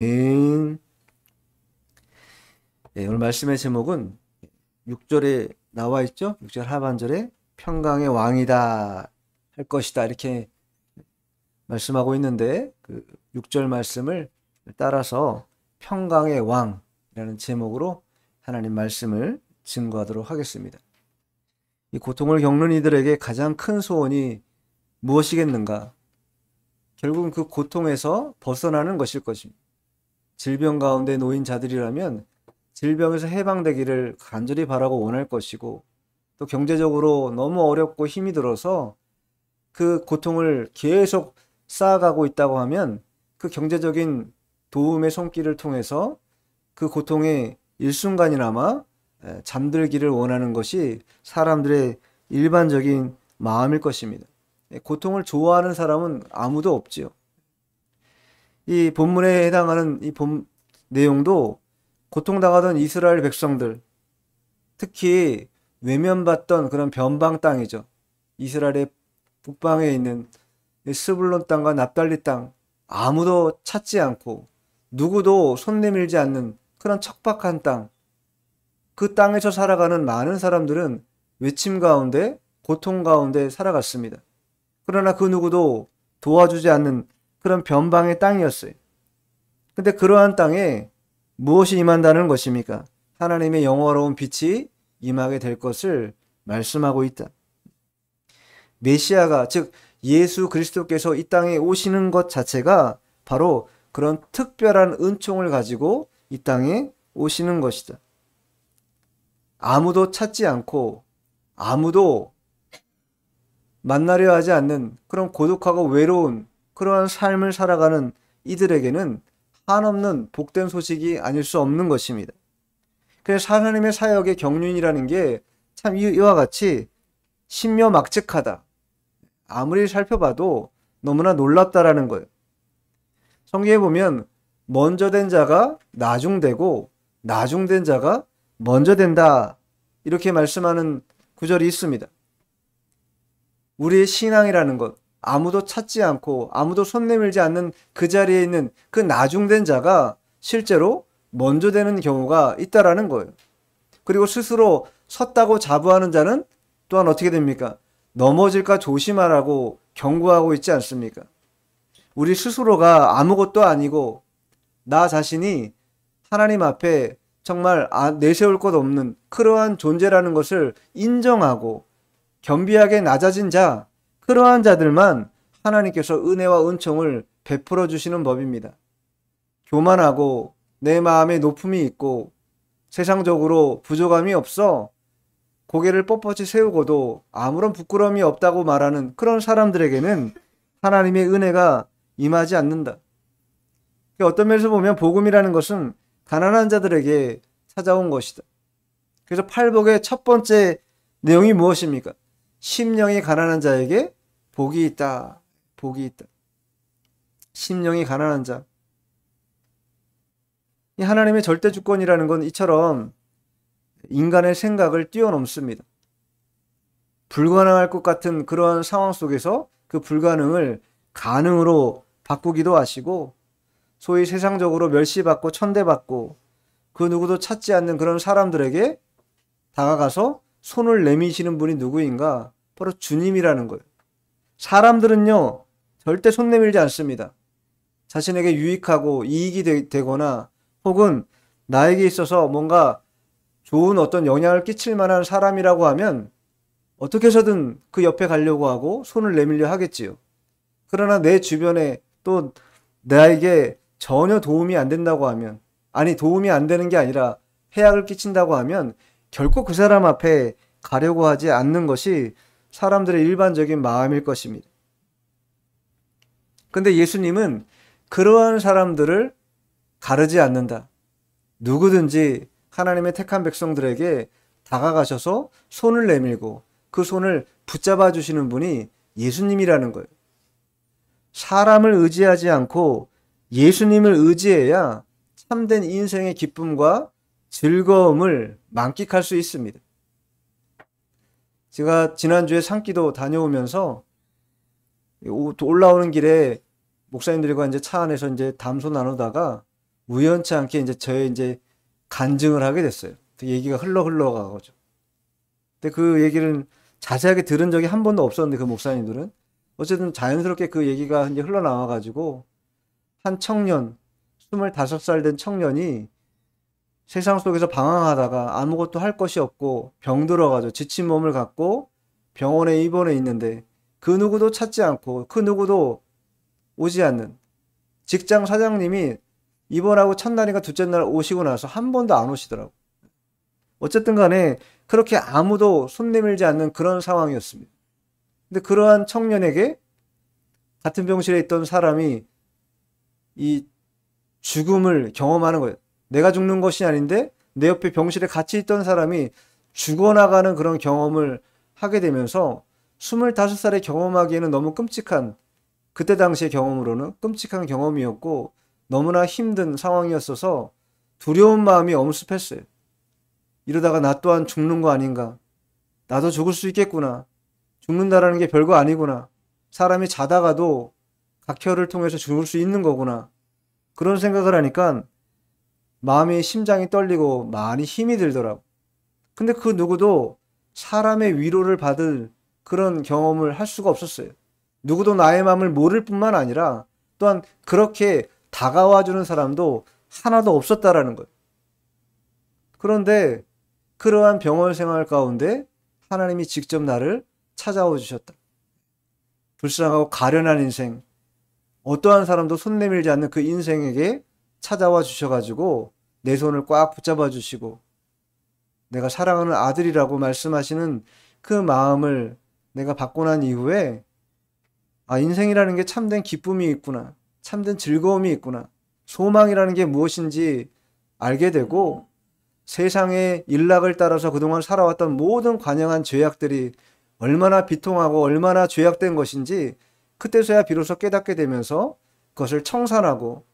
네, 오늘 말씀의 제목은 6절에 나와 있죠? 6절 하반절에 평강의 왕이다 할 것이다 이렇게 말씀하고 있는데 그 6절 말씀을 따라서 평강의 왕이라는 제목으로 하나님 말씀을 증거하도록 하겠습니다. 이 고통을 겪는 이들에게 가장 큰 소원이 무엇이겠는가? 결국은 그 고통에서 벗어나는 것일 것입니다. 질병 가운데 놓인 자들이라면 질병에서 해방되기를 간절히 바라고 원할 것이고, 또 경제적으로 너무 어렵고 힘이 들어서 그 고통을 계속 쌓아가고 있다고 하면 그 경제적인 도움의 손길을 통해서 그 고통의 일순간이나마 잠들기를 원하는 것이 사람들의 일반적인 마음일 것입니다. 고통을 좋아하는 사람은 아무도 없지요. 이 본문에 해당하는 이 내용도 고통당하던 이스라엘 백성들, 특히 외면받던 그런 변방 땅이죠. 이스라엘의 북방에 있는 스불론 땅과 납달리 땅, 아무도 찾지 않고 누구도 손 내밀지 않는 그런 척박한 땅, 그 땅에서 살아가는 많은 사람들은 외침 가운데, 고통 가운데 살아갔습니다. 그러나 그 누구도 도와주지 않는 그런 변방의 땅이었어요. 근데 그러한 땅에 무엇이 임한다는 것입니까? 하나님의 영화로운 빛이 임하게 될 것을 말씀하고 있다. 메시아가, 즉 예수 그리스도께서 이 땅에 오시는 것 자체가 바로 그런 특별한 은총을 가지고 이 땅에 오시는 것이다. 아무도 찾지 않고 아무도 만나려 하지 않는 그런 고독하고 외로운 그러한 삶을 살아가는 이들에게는 한없는 복된 소식이 아닐 수 없는 것입니다. 그래서 하나님의 사역의 경륜이라는 게 참 이와 같이 신묘막측하다. 아무리 살펴봐도 너무나 놀랍다라는 거예요. 성경에 보면 먼저 된 자가 나중되고 나중된 자가 먼저 된다. 이렇게 말씀하는 구절이 있습니다. 우리의 신앙이라는 것, 아무도 찾지 않고 아무도 손 내밀지 않는 그 자리에 있는 그 나중된 자가 실제로 먼저 되는 경우가 있다라는 거예요. 그리고 스스로 섰다고 자부하는 자는 또한 어떻게 됩니까? 넘어질까 조심하라고 경고하고 있지 않습니까? 우리 스스로가 아무것도 아니고 나 자신이 하나님 앞에 정말 내세울 것 없는 그러한 존재라는 것을 인정하고 겸비하게 낮아진 자, 그러한 자들만 하나님께서 은혜와 은총을 베풀어 주시는 법입니다. 교만하고 내 마음에 높음이 있고 세상적으로 부족함이 없어 고개를 뻣뻣이 세우고도 아무런 부끄러움이 없다고 말하는 그런 사람들에게는 하나님의 은혜가 임하지 않는다. 어떤 면에서 보면 복음이라는 것은 가난한 자들에게 찾아온 것이다. 그래서 팔복의 첫 번째 내용이 무엇입니까? 심령이 가난한 자에게 복이 있다. 복이 있다. 심령이 가난한 자. 이 하나님의 절대 주권이라는 건 이처럼 인간의 생각을 뛰어넘습니다. 불가능할 것 같은 그러한 상황 속에서 그 불가능을 가능으로 바꾸기도 하시고, 소위 세상적으로 멸시받고 천대받고 그 누구도 찾지 않는 그런 사람들에게 다가가서 손을 내미시는 분이 누구인가? 바로 주님이라는 거예요. 사람들은요, 절대 손 내밀지 않습니다. 자신에게 유익하고 이익이 되거나 혹은 나에게 있어서 뭔가 좋은 어떤 영향을 끼칠 만한 사람이라고 하면 어떻게 해서든 그 옆에 가려고 하고 손을 내밀려 하겠지요. 그러나 내 주변에 또 나에게 전혀 도움이 안 된다고 하면, 아니 도움이 안 되는 게 아니라 해악을 끼친다고 하면 결코 그 사람 앞에 가려고 하지 않는 것이 사람들의 일반적인 마음일 것입니다. 근데 예수님은 그러한 사람들을 가르지 않는다. 누구든지 하나님의 택한 백성들에게 다가가셔서 손을 내밀고 그 손을 붙잡아 주시는 분이 예수님이라는 거예요. 사람을 의지하지 않고 예수님을 의지해야 참된 인생의 기쁨과 즐거움을 만끽할 수 있습니다. 제가 지난주에 산기도 다녀오면서 올라오는 길에 목사님들과 이제 차 안에서 이제 담소 나누다가 우연치 않게 이제 저의 이제 간증을 하게 됐어요. 얘기가 흘러가죠. 근데 그 얘기를 자세하게 들은 적이 한 번도 없었는데 그 목사님들은 어쨌든 자연스럽게 그 얘기가 이제 흘러나와가지고 한 청년, 25살 된 청년이 세상 속에서 방황하다가 아무것도 할 것이 없고 병들어가지고 지친 몸을 갖고 병원에 입원해 있는데 그 누구도 찾지 않고 그 누구도 오지 않는 직장 사장님이 입원하고 첫날인가 둘째 날 오시고 나서 한 번도 안 오시더라고. 어쨌든 간에 그렇게 아무도 손 내밀지 않는 그런 상황이었습니다. 근데 그러한 청년에게 같은 병실에 있던 사람이 이 죽음을 경험하는 거예요. 내가 죽는 것이 아닌데 내 옆에 병실에 같이 있던 사람이 죽어나가는 그런 경험을 하게 되면서 25살에 경험하기에는 너무 끔찍한, 그때 당시의 경험으로는 끔찍한 경험이었고 너무나 힘든 상황이었어서 두려운 마음이 엄습했어요. 이러다가 나 또한 죽는 거 아닌가? 나도 죽을 수 있겠구나. 죽는다라는 게 별거 아니구나. 사람이 자다가도 각혈을 통해서 죽을 수 있는 거구나. 그런 생각을 하니까 마음이 심장이 떨리고 많이 힘이 들더라고. 근데 그 누구도 사람의 위로를 받을 그런 경험을 할 수가 없었어요. 누구도 나의 마음을 모를 뿐만 아니라 또한 그렇게 다가와주는 사람도 하나도 없었다라는 거예요. 그런데 그러한 병원 생활 가운데 하나님이 직접 나를 찾아와 주셨다. 불쌍하고 가련한 인생, 어떠한 사람도 손 내밀지 않는 그 인생에게 찾아와 주셔가지고 내 손을 꽉 붙잡아 주시고 내가 사랑하는 아들이라고 말씀하시는 그 마음을 내가 받고 난 이후에 아, 인생이라는 게 참된 기쁨이 있구나. 참된 즐거움이 있구나. 소망이라는 게 무엇인지 알게 되고 세상의 일락을 따라서 그동안 살아왔던 모든 관영한 죄악들이 얼마나 비통하고 얼마나 죄악된 것인지 그때서야 비로소 깨닫게 되면서 그것을 청산하고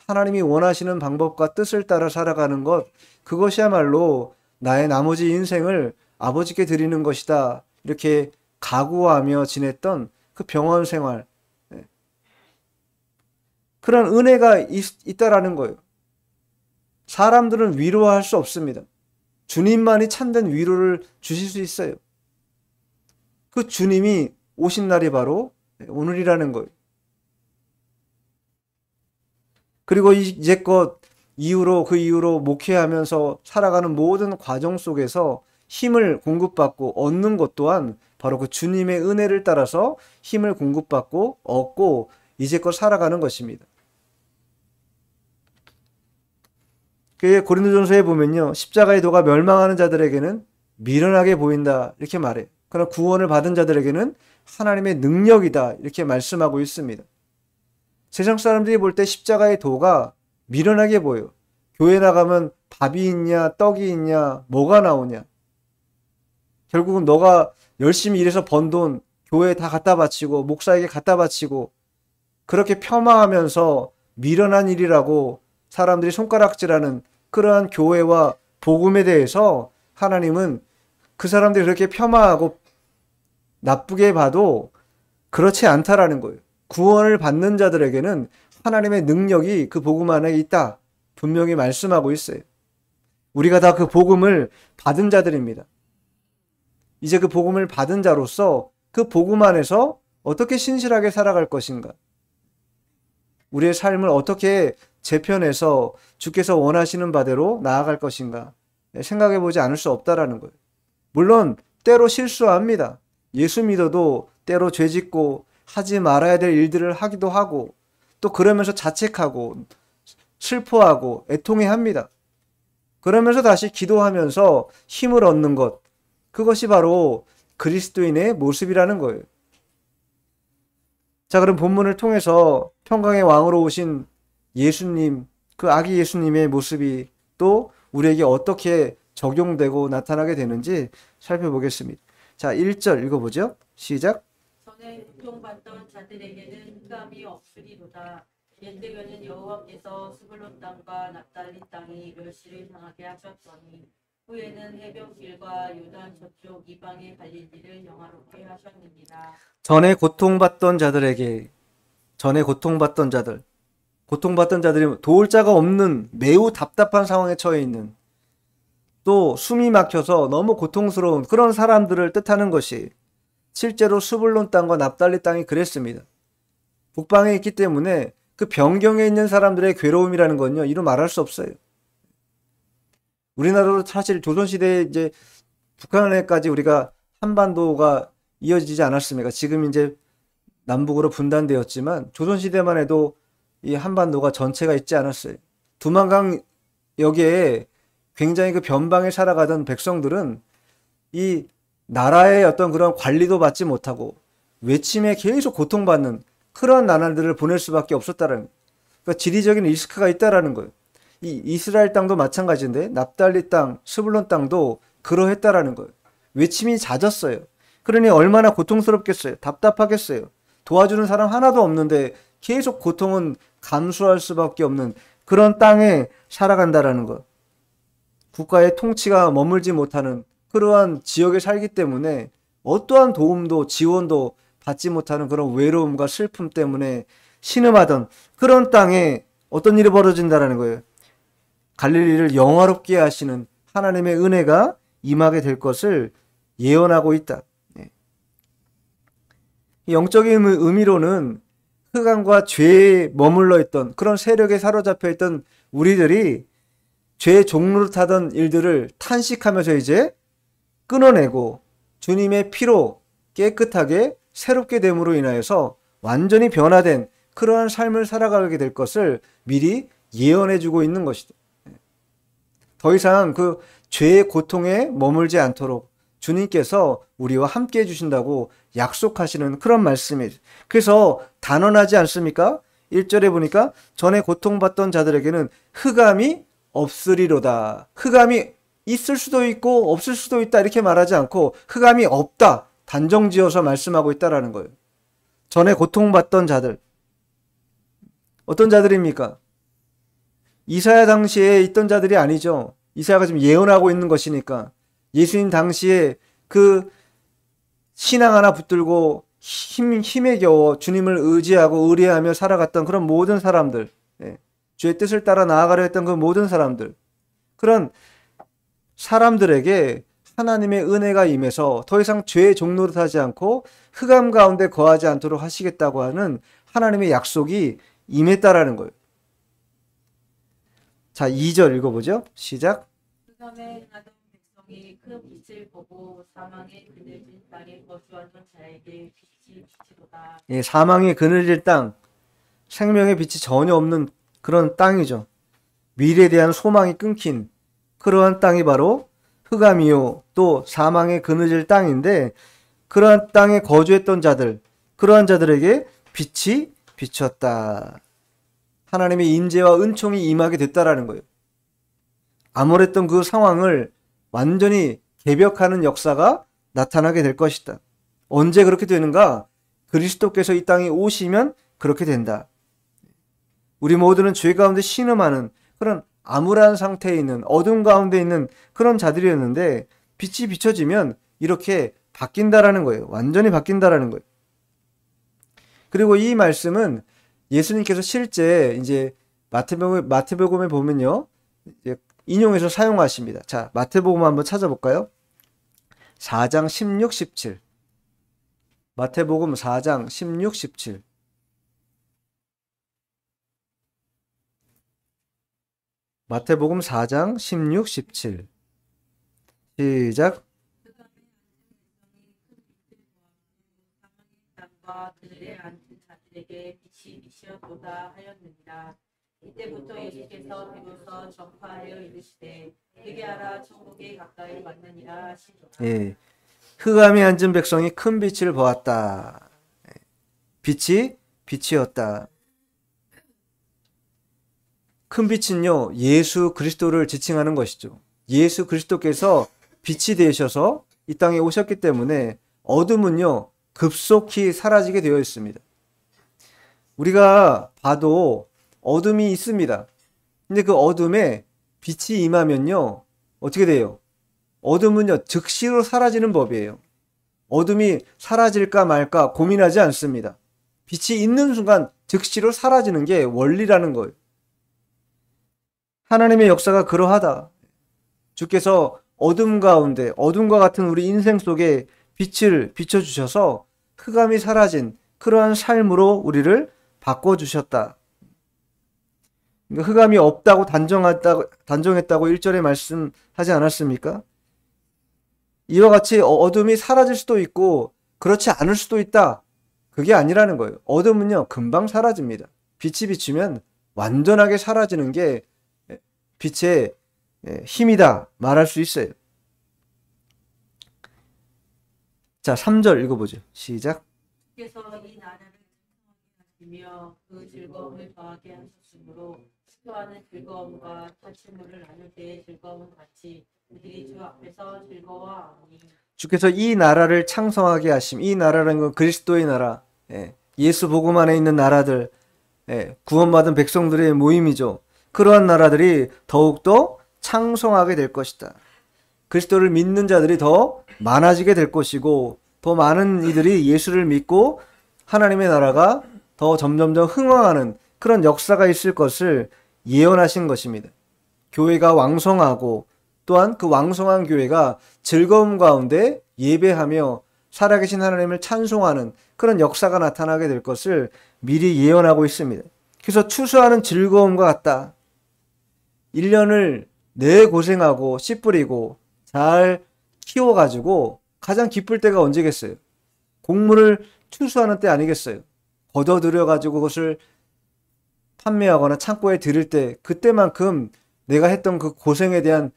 하나님이 원하시는 방법과 뜻을 따라 살아가는 것, 그것이야말로 나의 나머지 인생을 아버지께 드리는 것이다. 이렇게 각오하며 지냈던 그 병원 생활. 그런 은혜가 있다라는 거예요. 사람들은 위로할 수 없습니다. 주님만이 참된 위로를 주실 수 있어요. 그 주님이 오신 날이 바로 오늘이라는 거예요. 그리고 이제껏 그 이후로 목회하면서 살아가는 모든 과정 속에서 힘을 공급받고 얻는 것 또한 바로 그 주님의 은혜를 따라서 힘을 공급받고 얻고 이제껏 살아가는 것입니다. 그 고린도전서에 보면요, 십자가의 도가 멸망하는 자들에게는 미련하게 보인다 이렇게 말해요. 그러나 구원을 받은 자들에게는 하나님의 능력이다 이렇게 말씀하고 있습니다. 세상 사람들이 볼 때 십자가의 도가 미련하게 보여. 교회 나가면 밥이 있냐, 떡이 있냐, 뭐가 나오냐. 결국은 너가 열심히 일해서 번 돈 교회에 다 갖다 바치고 목사에게 갖다 바치고 그렇게 폄하하면서 미련한 일이라고 사람들이 손가락질하는 그러한 교회와 복음에 대해서 하나님은 그 사람들이 그렇게 폄하하고 나쁘게 봐도 그렇지 않다라는 거예요. 구원을 받는 자들에게는 하나님의 능력이 그 복음 안에 있다. 분명히 말씀하고 있어요. 우리가 다 그 복음을 받은 자들입니다. 이제 그 복음을 받은 자로서 그 복음 안에서 어떻게 신실하게 살아갈 것인가? 우리의 삶을 어떻게 재편해서 주께서 원하시는 바대로 나아갈 것인가? 생각해 보지 않을 수 없다라는 거예요. 물론 때로 실수합니다. 예수 믿어도 때로 죄짓고 하지 말아야 될 일들을 하기도 하고 또 그러면서 자책하고 슬퍼하고 애통해합니다. 그러면서 다시 기도하면서 힘을 얻는 것, 그것이 바로 그리스도인의 모습이라는 거예요. 자, 그럼 본문을 통해서 평강의 왕으로 오신 예수님, 그 아기 예수님의 모습이 또 우리에게 어떻게 적용되고 나타나게 되는지 살펴보겠습니다. 자, 1절 읽어보죠. 시작. 전에 고통받던 자들에게는 흑암이 없으리로다. 옛때에는 여호와께서 스불론 땅과 납달리 땅이 멸시를 당하게 하셨더니 후에는 해변길과 요단 저쪽 이방의 갈릴리를 영화롭게 하셨느니라. 전에 고통받던 자들에게, 전에 고통받던 자들, 고통받던 자들이 도울 자가 없는 매우 답답한 상황에 처해 있는, 또 숨이 막혀서 너무 고통스러운 그런 사람들을 뜻하는 것이, 실제로 스불론 땅과 납달리 땅이 그랬습니다. 북방에 있기 때문에 그 변경에 있는 사람들의 괴로움이라는 건요, 이루 말할 수 없어요. 우리나라도 사실 조선시대에 이제 북한에까지 우리가 한반도가 이어지지 않았습니까? 지금 이제 남북으로 분단되었지만 조선시대만 해도 이 한반도가 전체가 있지 않았어요. 두만강 여기에 굉장히 그 변방에 살아가던 백성들은 이 나라의 어떤 그런 관리도 받지 못하고 외침에 계속 고통받는 그런 나라들을 보낼 수밖에 없었다라는, 그러니까 지리적인 리스크가 있다라는 거예요. 이 이스라엘 땅도 마찬가지인데 납달리 땅, 스불론 땅도 그러했다라는 거예요. 외침이 잦았어요. 그러니 얼마나 고통스럽겠어요. 답답하겠어요. 도와주는 사람 하나도 없는데 계속 고통은 감수할 수밖에 없는 그런 땅에 살아간다라는 것. 국가의 통치가 머물지 못하는 그러한 지역에 살기 때문에 어떠한 도움도 지원도 받지 못하는 그런 외로움과 슬픔 때문에 신음하던 그런 땅에 어떤 일이 벌어진다라는 거예요. 갈릴리를 영화롭게 하시는 하나님의 은혜가 임하게 될 것을 예언하고 있다. 영적인 의미로는 흑암과 죄에 머물러 있던 그런 세력에 사로잡혀 있던 우리들이 죄의 종로를 타던 일들을 탄식하면서 이제 끊어내고 주님의 피로 깨끗하게 새롭게 됨으로 인하여서 완전히 변화된 그러한 삶을 살아가게 될 것을 미리 예언해주고 있는 것이다. 더 이상 그 죄의 고통에 머물지 않도록 주님께서 우리와 함께 해주신다고 약속하시는 그런 말씀이죠. 그래서 단언하지 않습니까? 1절에 보니까 전에 고통받던 자들에게는 흑암이 없으리로다. 흑암이 있을 수도 있고 없을 수도 있다 이렇게 말하지 않고 흑암이 없다 단정지어서 말씀하고 있다라는 거예요. 전에 고통받던 자들, 어떤 자들입니까? 이사야 당시에 있던 자들이 아니죠. 이사야가 지금 예언하고 있는 것이니까. 예수님 당시에 그 신앙 하나 붙들고 힘에 겨워 주님을 의지하고 의뢰하며 살아갔던 그런 모든 사람들, 주의 뜻을 따라 나아가려 했던 그 모든 사람들, 그런 사람들에게 하나님의 은혜가 임해서 더 이상 죄의 종노릇 하지 않고 흑암 가운데 거하지 않도록 하시겠다고 하는 하나님의 약속이 임했다라는 거예요. 자, 2절 읽어보죠. 시작. 흑암에 행하던 백성이 큰 빛을 보고 사망의 그늘진 땅에 거주하던 자에게 빛이 비치도다. 예, 사망의 그늘질 땅, 생명의 빛이 전혀 없는 그런 땅이죠. 미래에 대한 소망이 끊긴 그러한 땅이 바로 흑암이요 또 사망의 그늘질 땅인데, 그러한 땅에 거주했던 자들, 그러한 자들에게 빛이 비쳤다. 하나님의 임재와 은총이 임하게 됐다라는 거예요. 암울했던 그 상황을 완전히 개벽하는 역사가 나타나게 될 것이다. 언제 그렇게 되는가? 그리스도께서 이 땅에 오시면 그렇게 된다. 우리 모두는 죄 가운데 신음하는 그런 암울한 상태에 있는, 어둠 가운데 있는 그런 자들이었는데 빛이 비춰지면 이렇게 바뀐다라는 거예요. 완전히 바뀐다라는 거예요. 그리고 이 말씀은 예수님께서 실제 이제 마태복음에 보면요, 이제 인용해서 사용하십니다. 자, 마태복음 한번 찾아볼까요? 4장 16, 17. 마태복음 4장 16, 17. 마태복음 4장 16, 17. 시작. 땅과 그들의 앉은 자들에게 빛이 비치었도다 하였느니라. 이때부터 예수께서 비로소 전파하여 이르시되 그게 알아 천국에 가까이 왔느니라 하시더라. 예. 흑암에 앉은 백성이 큰 빛을 보았다. 빛이 빛이었다. 큰 빛은요, 예수 그리스도를 지칭하는 것이죠. 예수 그리스도께서 빛이 되셔서 이 땅에 오셨기 때문에 어둠은요, 급속히 사라지게 되어 있습니다. 우리가 봐도 어둠이 있습니다. 근데 그 어둠에 빛이 임하면요, 어떻게 돼요? 어둠은요, 즉시로 사라지는 법이에요. 어둠이 사라질까 말까 고민하지 않습니다. 빛이 있는 순간 즉시로 사라지는 게 원리라는 거예요. 하나님의 역사가 그러하다. 주께서 어둠 가운데, 어둠과 같은 우리 인생 속에 빛을 비춰주셔서 흑암이 사라진 그러한 삶으로 우리를 바꿔주셨다. 그러니까 흑암이 없다고 단정했다고 1절에 말씀하지 않았습니까? 이와 같이 어둠이 사라질 수도 있고 그렇지 않을 수도 있다. 그게 아니라는 거예요. 어둠은요, 금방 사라집니다. 빛이 비추면 완전하게 사라지는 게 빛의 힘이다 말할 수 있어요. 자, 3절 읽어보죠. 시작. 주께서 이 나라를 충성하게 하시며 그 즐거움을 더하게 하셨으므로 수고하는 즐거움과 탈취물을 나눌 때의 즐거움 같이 그들이 주 앞에서 즐거워하니. 주께서 이 나라를 창성하게 하심. 이 나라라는 건 그리스도의 나라, 예수 복음 안에 있는 나라들, 구원받은 백성들의 모임이죠. 그러한 나라들이 더욱더 창성하게 될 것이다. 그리스도를 믿는 자들이 더 많아지게 될 것이고, 더 많은 이들이 예수를 믿고 하나님의 나라가 더 점점점 흥왕하는 그런 역사가 있을 것을 예언하신 것입니다. 교회가 왕성하고 또한 그 왕성한 교회가 즐거움 가운데 예배하며 살아계신 하나님을 찬송하는 그런 역사가 나타나게 될 것을 미리 예언하고 있습니다. 그래서 추수하는 즐거움과 같다. 1년을 내 고생하고 씨 뿌리고 잘 키워가지고 가장 기쁠 때가 언제겠어요? 곡물을 추수하는 때 아니겠어요? 걷어들여가지고 그것을 판매하거나 창고에 들일 때, 그때만큼 내가 했던 그 고생에 대한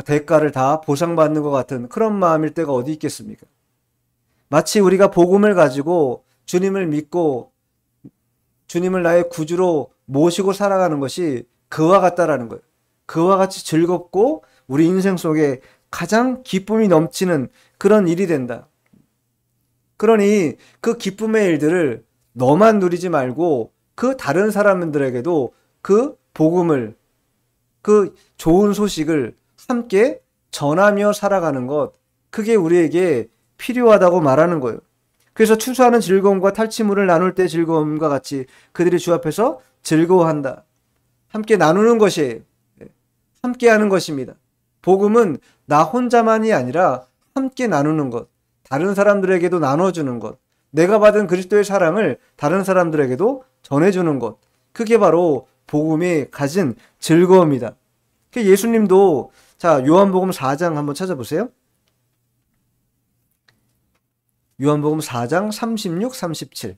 대가를 다 보상받는 것 같은 그런 마음일 때가 어디 있겠습니까? 마치 우리가 복음을 가지고 주님을 믿고 주님을 나의 구주로 모시고 살아가는 것이 그와 같다라는 거예요. 그와 같이 즐겁고 우리 인생 속에 가장 기쁨이 넘치는 그런 일이 된다. 그러니 그 기쁨의 일들을 너만 누리지 말고 그 다른 사람들에게도 그 복음을, 그 좋은 소식을 함께 전하며 살아가는 것, 그게 우리에게 필요하다고 말하는 거예요. 그래서 추수하는 즐거움과 탈취물을 나눌 때 즐거움과 같이 그들이 주 앞에서 즐거워한다. 함께 나누는 것이에요. 함께 하는 것입니다. 복음은 나 혼자만이 아니라 함께 나누는 것, 다른 사람들에게도 나눠주는 것, 내가 받은 그리스도의 사랑을 다른 사람들에게도 전해주는 것, 그게 바로 복음이 가진 즐거움이다. 예수님도, 자, 요한복음 4장 한번 찾아보세요. 요한복음 4장 36, 37.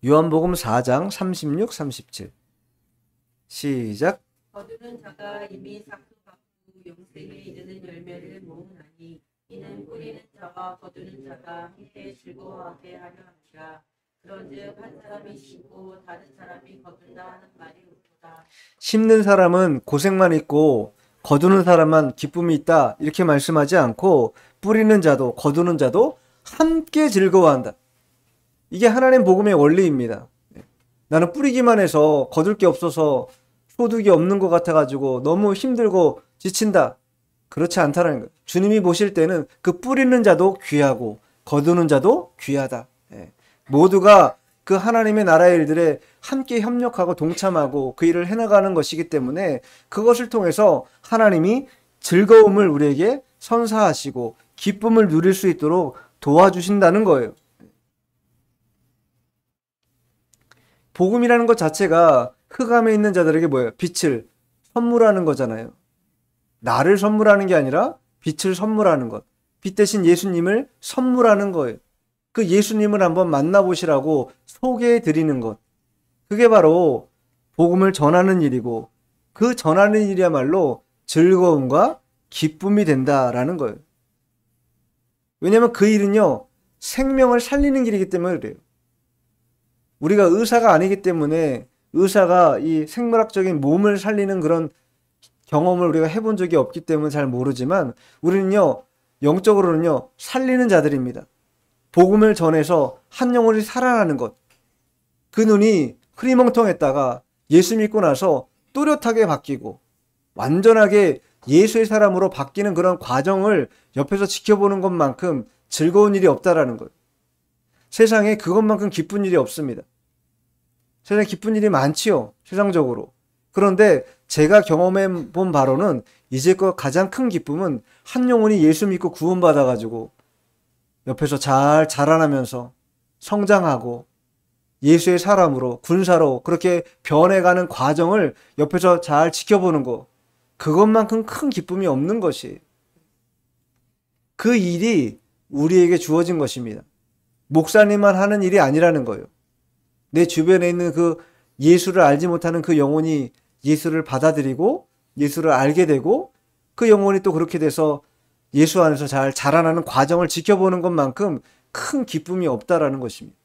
요한복음 4장 36, 37. 시작. 거두는 자가 이미 삭수받고 영생에 이르는 열매를 모으나니 이는 뿌리는 자와 거두는 자가 함께 즐거워하게 하려 함이라. 그런즉 한 사람이 심고 다른 사람이 거둔다 하는 말이 옳도다. 심는 사람은 고생만 있고 거두는 사람만 기쁨이 있다 이렇게 말씀하지 않고 뿌리는 자도 거두는 자도 함께 즐거워한다. 이게 하나님 복음의 원리입니다. 나는 뿌리기만 해서 거둘 게 없어서 소득이 없는 것 같아가지고 너무 힘들고 지친다. 그렇지 않다는 거예요. 주님이 보실 때는 그 뿌리는 자도 귀하고 거두는 자도 귀하다. 모두가 그 하나님의 나라의 일들에 함께 협력하고 동참하고 그 일을 해나가는 것이기 때문에 그것을 통해서 하나님이 즐거움을 우리에게 선사하시고 기쁨을 누릴 수 있도록 도와주신다는 거예요. 복음이라는 것 자체가 흑암에 있는 자들에게 뭐예요? 빛을 선물하는 거잖아요. 나를 선물하는 게 아니라 빛을 선물하는 것. 빛 대신 예수님을 선물하는 거예요. 그 예수님을 한번 만나보시라고 소개해 드리는 것. 그게 바로 복음을 전하는 일이고 그 전하는 일이야말로 즐거움과 기쁨이 된다라는 거예요. 왜냐하면 그 일은요, 생명을 살리는 길이기 때문에 그래요. 우리가 의사가 아니기 때문에 의사가 이 생물학적인 몸을 살리는 그런 경험을 우리가 해본 적이 없기 때문에 잘 모르지만 우리는요, 영적으로는요, 살리는 자들입니다. 복음을 전해서 한 영혼이 살아나는 것. 그 눈이 흐리멍텅했다가 예수 믿고 나서 또렷하게 바뀌고 완전하게 예수의 사람으로 바뀌는 그런 과정을 옆에서 지켜보는 것만큼 즐거운 일이 없다라는 거예요. 세상에 그것만큼 기쁜 일이 없습니다. 세상에 기쁜 일이 많지요, 세상적으로. 그런데 제가 경험해 본 바로는 이제껏 가장 큰 기쁨은 한 영혼이 예수 믿고 구원받아가지고 옆에서 잘 자라나면서 성장하고 예수의 사람으로, 군사로 그렇게 변해가는 과정을 옆에서 잘 지켜보는 거, 그것만큼 큰 기쁨이 없는 것이, 그 일이 우리에게 주어진 것입니다. 목사님만 하는 일이 아니라는 거예요. 내 주변에 있는 그 예수를 알지 못하는 그 영혼이 예수를 받아들이고 예수를 알게 되고 그 영혼이 또 그렇게 돼서 예수 안에서 잘 자라나는 과정을 지켜보는 것만큼 큰 기쁨이 없다라는 것입니다.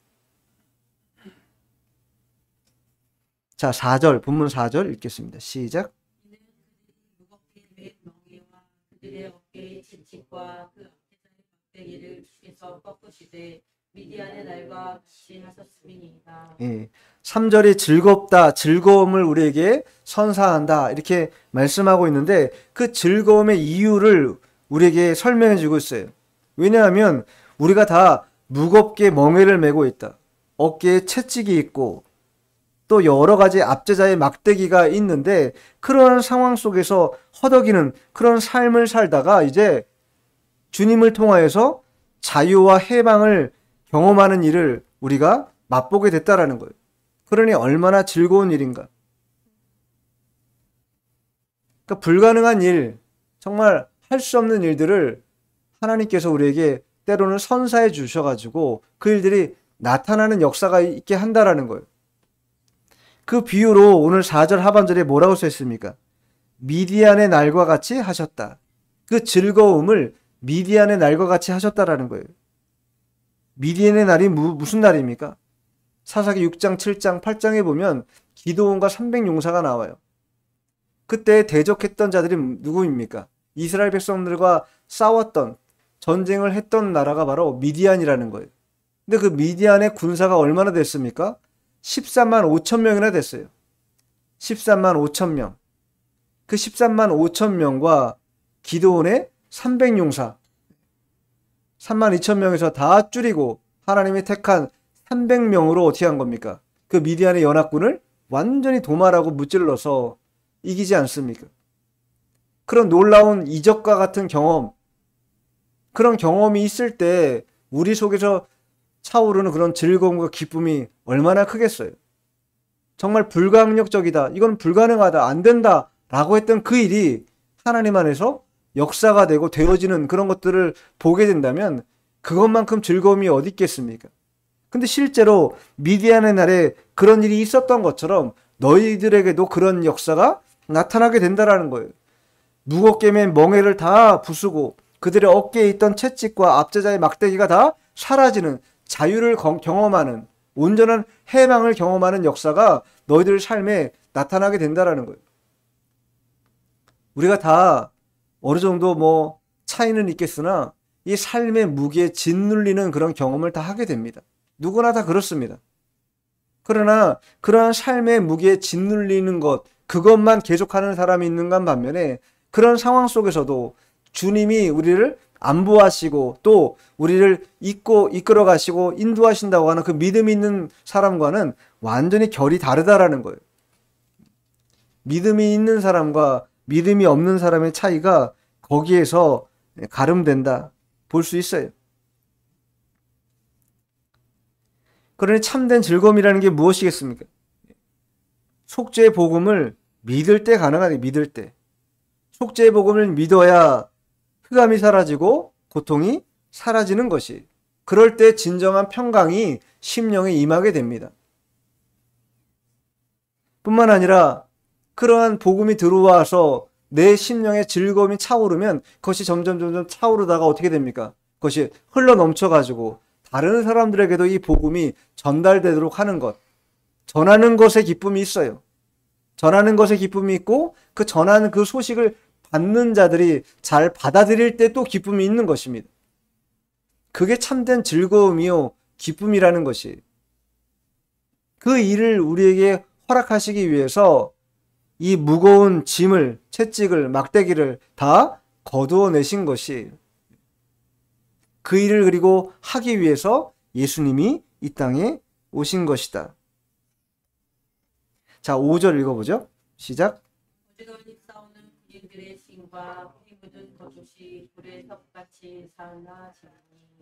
자, 4절, 본문 4절 읽겠습니다. 시작. 이는 그들이 무겁게 맨 멍에와 그들의 어깨의 채찍과 그 앞에서의 막대기를 주께서 꺾으시되 미디안의 날과 같이 하셨음이니이다. 예, 3절이 즐겁다, 즐거움을 우리에게 선사한다 이렇게 말씀하고 있는데 그 즐거움의 이유를 우리에게 설명해 주고 있어요. 왜냐하면 우리가 다 무겁게 멍에를 메고 있다. 어깨에 채찍이 있고 또 여러 가지 압제자의 막대기가 있는데 그런 상황 속에서 허덕이는 그런 삶을 살다가 이제 주님을 통하여서 자유와 해방을 경험하는 일을 우리가 맛보게 됐다라는 거예요. 그러니 얼마나 즐거운 일인가. 그러니까 불가능한 일, 정말 할 수 없는 일들을 하나님께서 우리에게 때로는 선사해 주셔가지고 그 일들이 나타나는 역사가 있게 한다라는 거예요. 그 비유로 오늘 4절 하반절에 뭐라고 써있습니까? 미디안의 날과 같이 하셨다. 그 즐거움을 미디안의 날과 같이 하셨다라는 거예요. 미디안의 날이 무슨 날입니까? 사사기 6장, 7장, 8장에 보면 기드온과 300용사가 나와요. 그때 대적했던 자들이 누구입니까? 이스라엘 백성들과 싸웠던, 전쟁을 했던 나라가 바로 미디안이라는 거예요. 근데 그 미디안의 군사가 얼마나 됐습니까? 13만 5천 명이나 됐어요. 13만 5천 명. 그 13만 5천 명과 기드온의 300용사 3만 2천 명에서 다 줄이고 하나님이 택한 300명으로 어떻게 한 겁니까? 그 미디안의 연합군을 완전히 도말하고 무찔러서 이기지 않습니까? 그런 놀라운 이적과 같은 경험, 그런 경험이 있을 때 우리 속에서 차오르는 그런 즐거움과 기쁨이 얼마나 크겠어요. 정말 불가항력적이다, 이건 불가능하다, 안 된다 라고 했던 그 일이 하나님 안에서 역사가 되고 되어지는 그런 것들을 보게 된다면 그것만큼 즐거움이 어디 있겠습니까? 근데 실제로 미디안의 날에 그런 일이 있었던 것처럼 너희들에게도 그런 역사가 나타나게 된다라는 거예요. 무겁게 맨 멍에를 다 부수고 그들의 어깨에 있던 채찍과 압제자의 막대기가 다 사라지는, 자유를 경험하는, 온전한 해방을 경험하는 역사가 너희들 삶에 나타나게 된다라는 거예요. 우리가 다 어느 정도 차이는 있겠으나 이 삶의 무게에 짓눌리는 그런 경험을 다 하게 됩니다. 누구나 다 그렇습니다. 그러나 그러한 삶의 무게에 짓눌리는 것, 그것만 계속하는 사람이 있는가 반면에 그런 상황 속에서도 주님이 우리를 안보하시고 또 우리를 이끌어 가시고 인도하신다고 하는 그 믿음이 있는 사람과는 완전히 결이 다르다라는 거예요. 믿음이 있는 사람과 믿음이 없는 사람의 차이가 거기에서 가름된다 볼 수 있어요. 그러니 참된 즐거움이라는 게 무엇이겠습니까? 속죄의 복음을 믿을 때 가능하다. 믿을 때. 속죄의 복음을 믿어야 흑암이 사라지고 고통이 사라지는 것이, 그럴 때 진정한 평강이 심령에 임하게 됩니다. 뿐만 아니라 그러한 복음이 들어와서 내 심령에 즐거움이 차오르면 그것이 점점 차오르다가 어떻게 됩니까? 그것이 흘러 넘쳐가지고 다른 사람들에게도 이 복음이 전달되도록 하는 것, 전하는 것에 기쁨이 있어요. 전하는 것에 기쁨이 있고 그 전하는 그 소식을 받는 자들이 잘 받아들일 때 또 기쁨이 있는 것입니다. 그게 참된 즐거움이요 기쁨이라는 것이, 그 일을 우리에게 허락하시기 위해서 이 무거운 짐을, 채찍을, 막대기를 다 거두어 내신 것이, 그 일을 그리고 하기 위해서 예수님이 이 땅에 오신 것이다. 자, 5절 읽어보죠. 시작. 오직은 싸우는 군인들의 신과 피 묻은 거짓이 불의 섭같이 살라지니.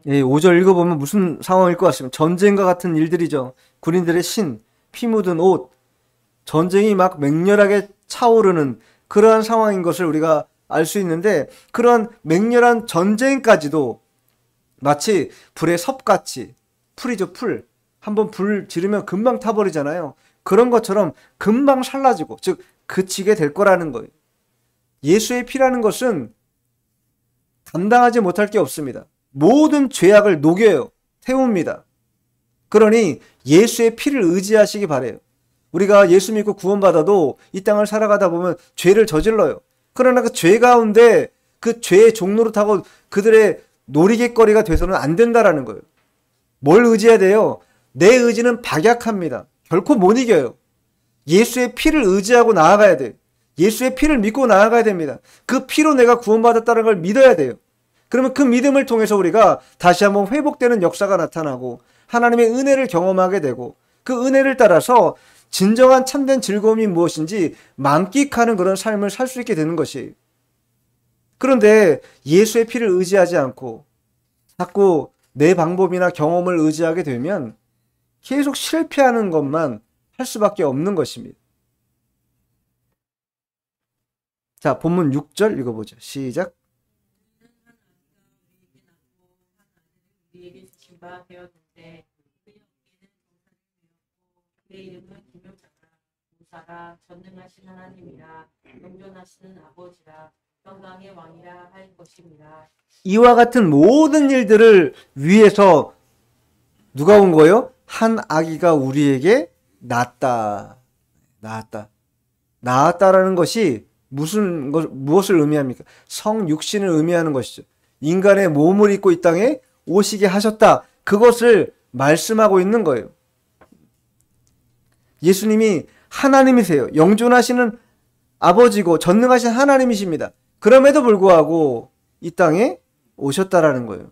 예, 5절 읽어보면 무슨 상황일 것 같습니다. 전쟁과 같은 일들이죠. 군인들의 신, 피 묻은 옷, 전쟁이 막 맹렬하게 차오르는 그러한 상황인 것을 우리가 알 수 있는데, 그런 맹렬한 전쟁까지도 마치 불의 섭같이, 풀이죠, 풀. 한번 불 지르면 금방 타버리잖아요. 그런 것처럼 금방 살라지고, 즉 그치게 될 거라는 거예요. 예수의 피라는 것은 감당하지 못할 게 없습니다. 모든 죄악을 녹여요. 태웁니다. 그러니 예수의 피를 의지하시기 바래요. 우리가 예수 믿고 구원받아도 이 땅을 살아가다 보면 죄를 저질러요. 그러나 그 죄 가운데 그 죄의 종로로 타고 그들의 놀이개거리가 돼서는 안 된다라는 거예요. 뭘 의지해야 돼요? 내 의지는 박약합니다. 결코 못 이겨요. 예수의 피를 의지하고 나아가야 돼요. 예수의 피를 믿고 나아가야 됩니다. 그 피로 내가 구원받았다는 걸 믿어야 돼요. 그러면 그 믿음을 통해서 우리가 다시 한번 회복되는 역사가 나타나고 하나님의 은혜를 경험하게 되고 그 은혜를 따라서 진정한 참된 즐거움이 무엇인지 만끽하는 그런 삶을 살 수 있게 되는 것이에요. 그런데 예수의 피를 의지하지 않고 자꾸 내 방법이나 경험을 의지하게 되면 계속 실패하는 것만 할 수밖에 없는 것입니다. 자, 본문 6절 읽어보죠. 시작. 우리에게 주신 바 되었는데 그의 이름은 기묘자라 무사라 전능하신 하나님이라 영존하시는 아버지라 평강의 왕이라 할 것입니다. 이와 같은 모든 일들을 위해서 누가 온 거예요? 한 아기가 우리에게 낳았다. 낳았다라는 것이 무엇을 의미합니까? 성육신을 의미하는 것이죠. 인간의 몸을 입고 이 땅에 오시게 하셨다. 그것을 말씀하고 있는 거예요. 예수님이 하나님이세요. 영존하시는 아버지고 전능하신 하나님이십니다. 그럼에도 불구하고 이 땅에 오셨다라는 거예요.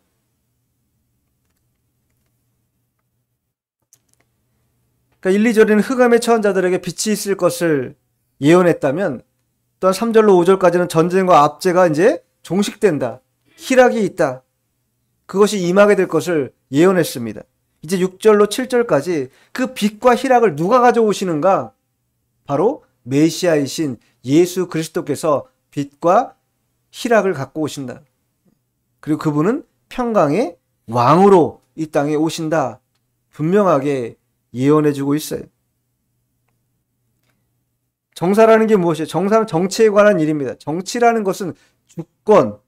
그러니까 1, 2절에는 흑암에 처한 자들에게 빛이 있을 것을 예언했다면 또한 3절로 5절까지는 전쟁과 압제가 이제 종식된다. 희락이 있다. 그것이 임하게 될 것을 예언했습니다. 이제 6절로 7절까지 그 빛과 희락을 누가 가져오시는가? 바로 메시아이신 예수 그리스도께서 빛과 희락을 갖고 오신다. 그리고 그분은 평강의 왕으로 이 땅에 오신다. 분명하게 예언해주고 있어요. 정사라는 게 무엇이에요? 정사는 정치에 관한 일입니다. 정치라는 것은 주권,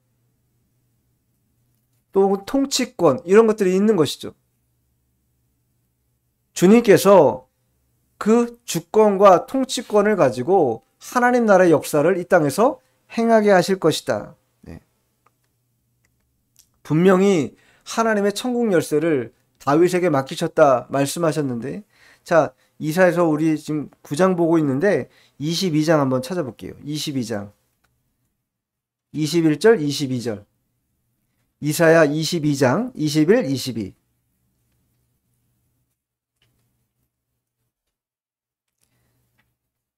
또 통치권 이런 것들이 있는 것이죠. 주님께서 그 주권과 통치권을 가지고 하나님 나라의 역사를 이 땅에서 행하게 하실 것이다. 네. 분명히 하나님의 천국 열쇠를 다윗에게 맡기셨다 말씀하셨는데, 자, 이사에서 우리 지금 9장 보고 있는데 22장 한번 찾아볼게요. 22장 21절 22절 이사야 22장 21, 22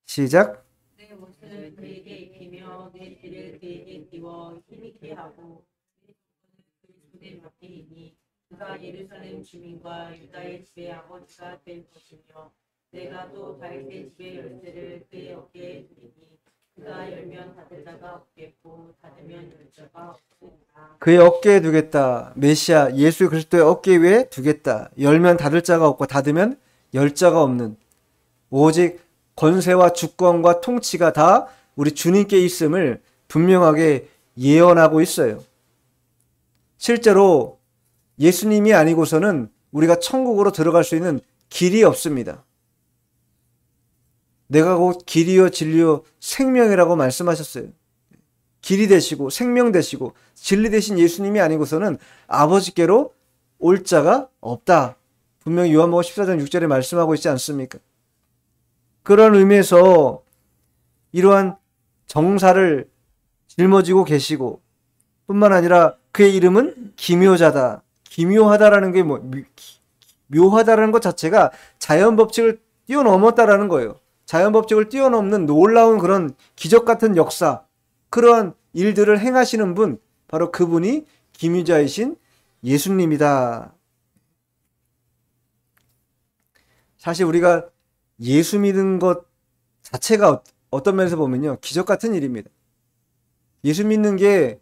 시작. 내 옷을 그에게 입히며 내 뒤를 그에게 띄워 힘있게 하고 내 손을 그 손에 맡기리니 그가 예루살렘 주민과 유다의 집의 아버지가 될 것이며 내가 또 다윗의 집의 열쇠를 그의 어깨에 두리니 그가 열면 닫을 자가 없겠고 닫으면 열 자가 없으리라. 그의 어깨에 두겠다. 메시아 예수 그리스도의 어깨 위에 두겠다. 열면 닫을 자가 없고 닫으면 열 자가 없는, 오직 권세와 주권과 통치가 다 우리 주님께 있음을 분명하게 예언하고 있어요. 실제로 예수님이 아니고서는 우리가 천국으로 들어갈 수 있는 길이 없습니다. 내가 곧 길이요 진리요 생명이라고 말씀하셨어요. 길이 되시고 생명 되시고 진리 되신 예수님이 아니고서는 아버지께로 올 자가 없다. 분명히 요한복음 14장 6절에 말씀하고 있지 않습니까? 그런 의미에서 이러한 정사를 짊어지고 계시고 뿐만 아니라 그의 이름은 기묘자다. 기묘하다라는 게 묘하다라는 것 자체가 자연 법칙을 뛰어넘었다라는 거예요. 자연 법칙을 뛰어넘는 놀라운 그런 기적 같은 역사, 그러한 일들을 행하시는 분, 바로 그분이 기묘자이신 예수님이다. 사실 우리가 예수 믿는 것 자체가 어떤 면에서 보면요, 기적 같은 일입니다. 예수 믿는 게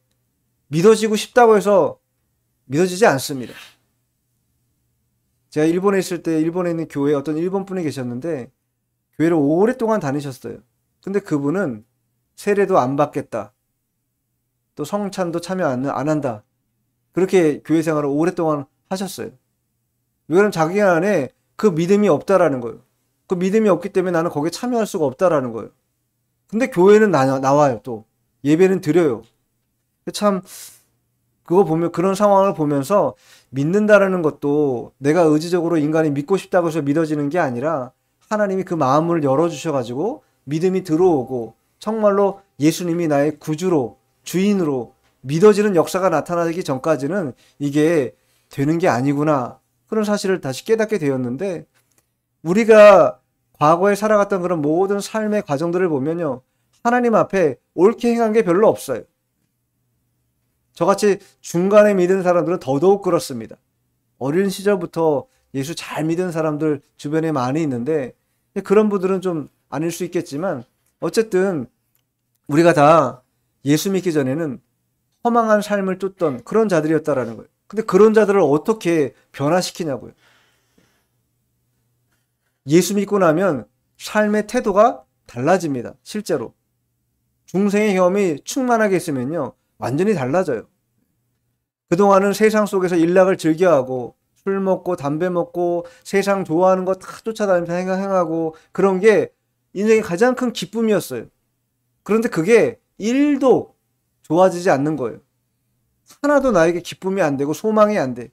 믿어지고 싶다고 해서 믿어지지 않습니다. 제가 일본에 있을 때 일본에 있는 교회에 어떤 일본 분이 계셨는데 교회를 오랫동안 다니셨어요. 근데 그분은 세례도 안 받겠다. 또 성찬도 참여 안 한다. 그렇게 교회 생활을 오랫동안 하셨어요. 왜냐면 자기 안에 그 믿음이 없다라는 거예요. 그 믿음이 없기 때문에 나는 거기에 참여할 수가 없다라는 거예요. 근데 교회는 나와요, 또. 예배는 드려요. 참, 그거 보면, 그런 상황을 보면서 믿는다라는 것도 내가 의지적으로 인간이 믿고 싶다고 해서 믿어지는 게 아니라 하나님이 그 마음을 열어주셔가지고 믿음이 들어오고 정말로 예수님이 나의 구주로, 주인으로 믿어지는 역사가 나타나기 전까지는 이게 되는 게 아니구나. 그런 사실을 다시 깨닫게 되었는데, 우리가 과거에 살아갔던 그런 모든 삶의 과정들을 보면요, 하나님 앞에 옳게 행한 게 별로 없어요. 저같이 중간에 믿은 사람들은 더더욱 그렇습니다. 어린 시절부터 예수 잘 믿은 사람들 주변에 많이 있는데, 그런 분들은 좀 아닐 수 있겠지만, 어쨌든 우리가 다 예수 믿기 전에는 허망한 삶을 쫓던 그런 자들이었다라는 거예요. 근데 그런 자들을 어떻게 변화시키냐고요. 예수 믿고 나면 삶의 태도가 달라집니다. 실제로. 중생의 경험이 충만하게 있으면요, 완전히 달라져요. 그동안은 세상 속에서 일락을 즐겨하고 술 먹고 담배 먹고 세상 좋아하는 거 다 쫓아다니면서 행하고 그런 게 인생의 가장 큰 기쁨이었어요. 그런데 그게 1도 좋아지지 않는 거예요. 하나도 나에게 기쁨이 안 되고 소망이 안 돼.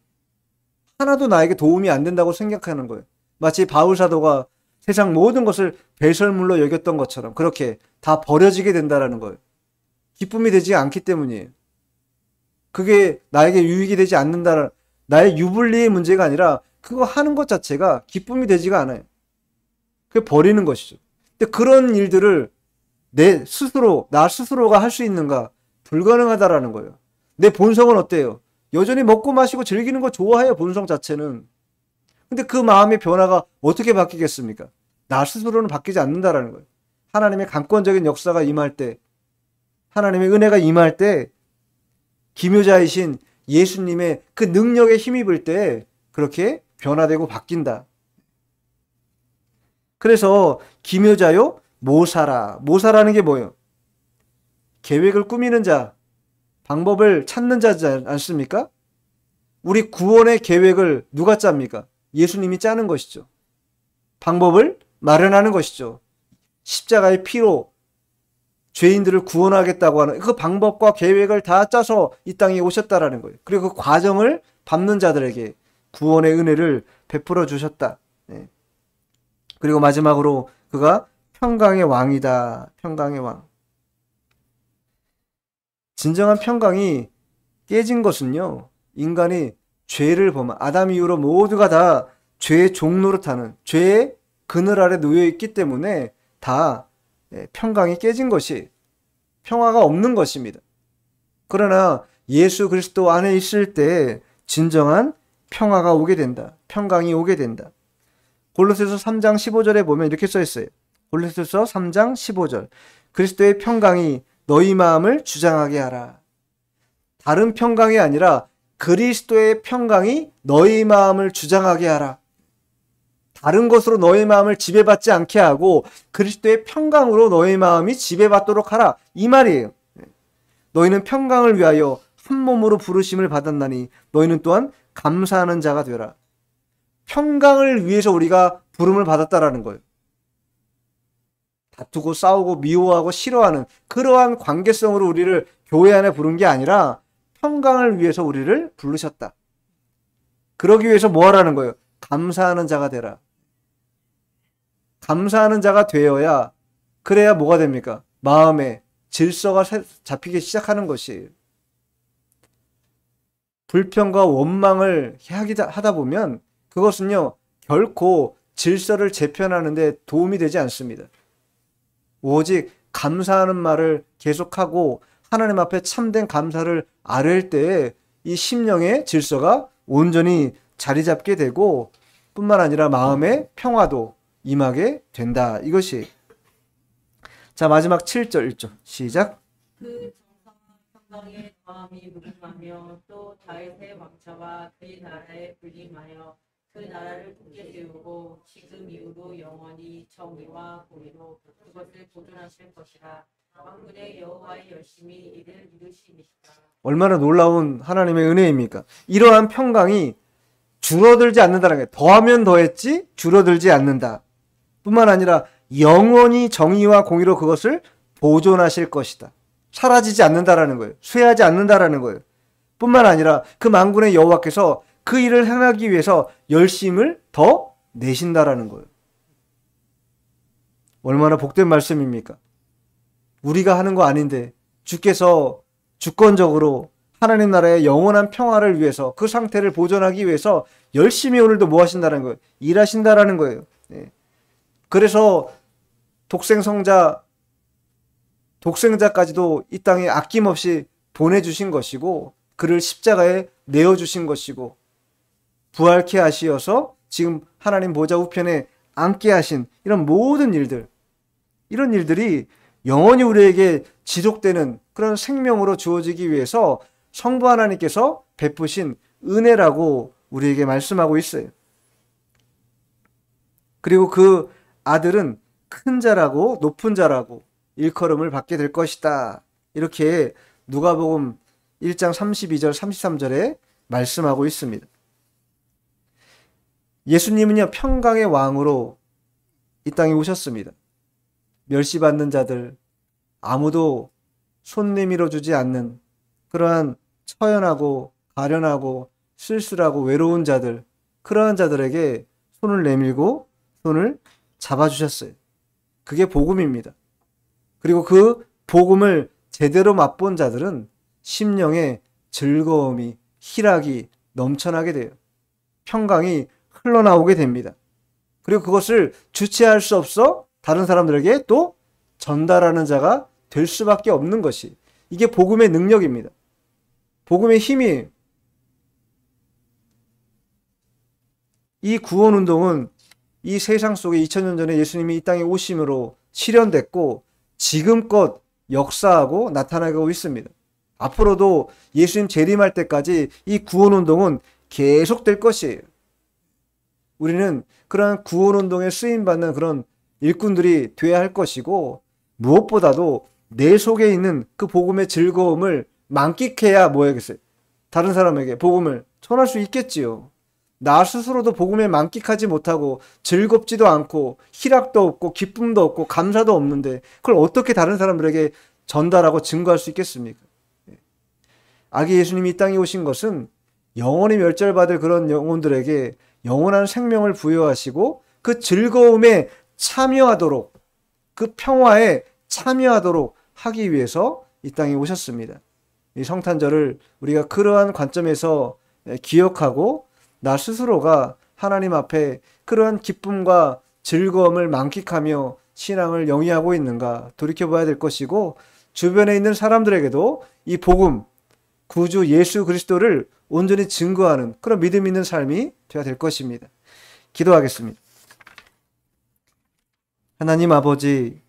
하나도 나에게 도움이 안 된다고 생각하는 거예요. 마치 바울 사도가 세상 모든 것을 배설물로 여겼던 것처럼 그렇게 다 버려지게 된다라는 거예요. 기쁨이 되지 않기 때문이에요. 그게 나에게 유익이 되지 않는다는, 나의 유불리의 문제가 아니라 그거 하는 것 자체가 기쁨이 되지가 않아요. 그게 버리는 것이죠. 근데 그런 일들을 나 스스로가 할 수 있는가? 불가능하다라는 거예요. 내 본성은 어때요? 여전히 먹고 마시고 즐기는 거 좋아해요, 본성 자체는. 근데 그 마음의 변화가 어떻게 바뀌겠습니까? 나 스스로는 바뀌지 않는다라는 거예요. 하나님의 강권적인 역사가 임할 때, 하나님의 은혜가 임할 때, 기묘자이신 예수님의 그 능력에 힘입을 때 그렇게 변화되고 바뀐다. 그래서 기묘자요 모사라. 모사라는 게 뭐예요? 계획을 꾸미는 자, 방법을 찾는 자지 않습니까? 우리 구원의 계획을 누가 짭니까? 예수님이 짜는 것이죠. 방법을 마련하는 것이죠. 십자가의 피로 죄인들을 구원하겠다고 하는 그 방법과 계획을 다 짜서 이 땅에 오셨다라는 거예요. 그리고 그 과정을 밟는 자들에게 구원의 은혜를 베풀어 주셨다. 네. 그리고 마지막으로 그가 평강의 왕이다. 평강의 왕. 진정한 평강이 깨진 것은요, 인간이 죄를 범한 아담 이후로 모두가 다 죄의 종노릇하는 죄의 그늘 아래 놓여 있기 때문에 다 평강이 깨진 것이 평화가 없는 것입니다. 그러나 예수 그리스도 안에 있을 때 진정한 평화가 오게 된다. 평강이 오게 된다. 골로새서 3장 15절에 보면 이렇게 써 있어요. 골로새서 3장 15절. 그리스도의 평강이 너희 마음을 주장하게 하라. 다른 평강이 아니라 그리스도의 평강이 너희 마음을 주장하게 하라. 다른 것으로 너희 마음을 지배받지 않게 하고 그리스도의 평강으로 너희 마음이 지배받도록 하라. 이 말이에요. 너희는 평강을 위하여 한 몸으로 부르심을 받았나니 너희는 또한 감사하는 자가 되라. 평강을 위해서 우리가 부름을 받았다라는 거예요. 다투고 싸우고 미워하고 싫어하는 그러한 관계성으로 우리를 교회 안에 부른 게 아니라 평강을 위해서 우리를 부르셨다. 그러기 위해서 뭐 하라는 거예요? 감사하는 자가 되라. 감사하는 자가 되어야, 그래야 뭐가 됩니까? 마음에 질서가 잡히기 시작하는 것이에요. 불평과 원망을 하다 보면 그것은요, 결코 질서를 재편하는 데 도움이 되지 않습니다. 오직 감사하는 말을 계속하고 하나님 앞에 참된 감사를 아뢰을 때에 이 심령의 질서가 온전히 자리 잡게 되고 뿐만 아니라 마음의 평화도 임하게 된다. 이것이. 자, 마지막 7절 1절 시작. 그 정성한 평강의 마음이 무궁하며 또 다윗의 왕자와 그의 나라에 불림하여 그 나라를 굳게 세우고 지금 이후로 영원히 정의와 공의로 그것을 보존하실 것이라. 만군의 여호와의 열심히 이를 이루심이시다. 얼마나 놀라운 하나님의 은혜입니까? 이러한 평강이 줄어들지 않는다는 게, 더하면 더했지 줄어들지 않는다. 뿐만 아니라 영원히 정의와 공의로 그것을 보존하실 것이다. 사라지지 않는다라는 거예요. 쇠하지 않는다라는 거예요. 뿐만 아니라 그 만군의 여호와께서 그 일을 행하기 위해서 열심을 더 내신다라는 거예요. 얼마나 복된 말씀입니까? 우리가 하는 거 아닌데 주께서 주권적으로 하나님 나라의 영원한 평화를 위해서 그 상태를 보존하기 위해서 열심히 오늘도 뭐 하신다는 거예요? 일하신다라는 거예요. 그래서 독생자까지도 이 땅에 아낌없이 보내주신 것이고 그를 십자가에 내어주신 것이고 부활케 하시어서 지금 하나님 보좌 우편에 앉게 하신 이런 모든 일들, 이런 일들이 영원히 우리에게 지속되는 그런 생명으로 주어지기 위해서 성부 하나님께서 베푸신 은혜라고 우리에게 말씀하고 있어요. 그리고 그 아들은 큰 자라고 높은 자라고 일컬음을 받게 될 것이다. 이렇게 누가복음 1장 32절 33절에 말씀하고 있습니다. 예수님은요, 평강의 왕으로 이 땅에 오셨습니다. 멸시받는 자들, 아무도 손 내밀어 주지 않는 그러한 처연하고 가련하고 쓸쓸하고 외로운 자들, 그러한 자들에게 손을 내밀고 손을 잡아주셨어요. 그게 복음입니다. 그리고 그 복음을 제대로 맛본 자들은 심령의 즐거움이, 희락이 넘쳐나게 돼요. 평강이 흘러나오게 됩니다. 그리고 그것을 주체할 수 없어 다른 사람들에게 또 전달하는 자가 될 수밖에 없는 것이, 이게 복음의 능력입니다. 복음의 힘이에요. 이 구원운동은 이 세상 속에 2000년 전에 예수님이 이 땅에 오심으로 실현됐고 지금껏 역사하고 나타나고 있습니다. 앞으로도 예수님 재림할 때까지 이 구원운동은 계속될 것이에요. 우리는 그러한 구원운동에 쓰임받는 그런 일꾼들이 되어야 할 것이고, 무엇보다도 내 속에 있는 그 복음의 즐거움을 만끽해야 뭐 해야겠어요? 다른 사람에게 복음을 전할 수 있겠지요. 나 스스로도 복음에 만끽하지 못하고 즐겁지도 않고 희락도 없고 기쁨도 없고 감사도 없는데 그걸 어떻게 다른 사람들에게 전달하고 증거할 수 있겠습니까? 아기 예수님이 이 땅에 오신 것은 영원히 멸절받을 그런 영혼들에게 영원한 생명을 부여하시고 그 즐거움에 참여하도록, 그 평화에 참여하도록 하기 위해서 이 땅에 오셨습니다. 이 성탄절을 우리가 그러한 관점에서 기억하고 나 스스로가 하나님 앞에 그러한 기쁨과 즐거움을 만끽하며 신앙을 영위하고 있는가 돌이켜봐야 될 것이고, 주변에 있는 사람들에게도 이 복음, 구주 예수 그리스도를 온전히 증거하는 그런 믿음 있는 삶이 되어야 될 것입니다. 기도하겠습니다. 하나님 아버지,